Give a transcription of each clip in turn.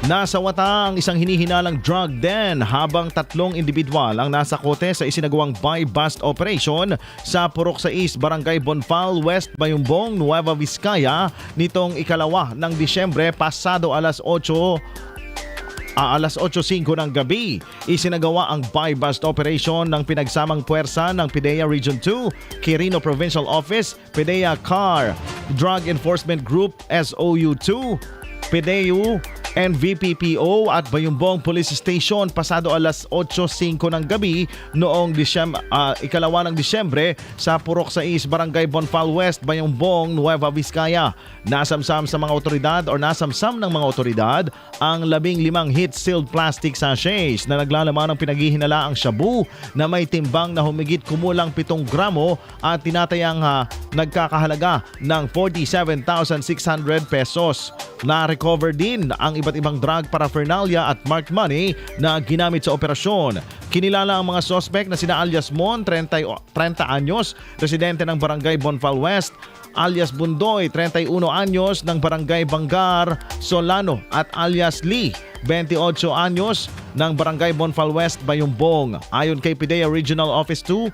Nasa wata ang isang hinihinalang drug den habang 3 individual ang nasa kote sa isinagawang buy-bust operation sa Purok 6, Barangay Bonfal, West Bayumbong, Nueva Vizcaya nitong ikalawa ng Disyembre pasado alas 8:05 ng gabi. Isinagawa ang buy-bust operation ng pinagsamang puwersa ng PIDEA Region 2, Quirino Provincial Office, PIDEA CAR, Drug Enforcement Group SOU2, PIDEU, NVPPO at Bayumbong Police Station pasado alas 8:05 ng gabi noong ikalawa ng Disyembre sa Purok 6, Barangay Bonfal West, Bayumbong, Nueva Vizcaya. Nasamsam ng mga otoridad ang 15 heat-sealed plastic sachets na naglalaman ng pinaghihinalaang shabu na may timbang na humigit kumulang 7 gramo at tinatayang nagkakahalaga ng 47,600 pesos. Na-recover din ang iba't ibang drug paraphernalia at marked money na ginamit sa operasyon. Kinilala ang mga suspect na sina alias Mon, 30 anyos, residente ng Barangay Bonfal West, alias Bundoy, 31 anyos ng Barangay Bangar, Solano at alias Lee, 28 anyos ng Barangay Bonfal West, Bayumbong. Ayon kay PIDEA Regional Office 2,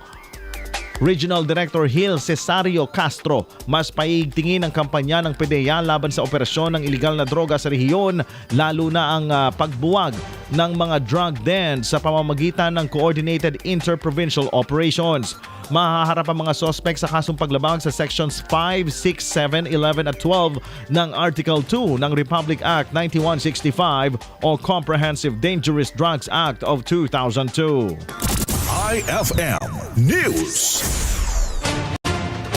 Regional Director Gil Cesario Castro, mas paigtingin ang kampanya ng PIDEA laban sa operasyon ng iligal na droga sa rehiyon, lalo na ang pagbuwag ng mga drug dens sa pamamagitan ng coordinated interprovincial operations. Mahaharap ang mga suspect sa kasong paglabag sa Sections 5, 6, 7, 11 at 12 ng Article 2 ng Republic Act 9165 o Comprehensive Dangerous Drugs Act of 2002. IFM News.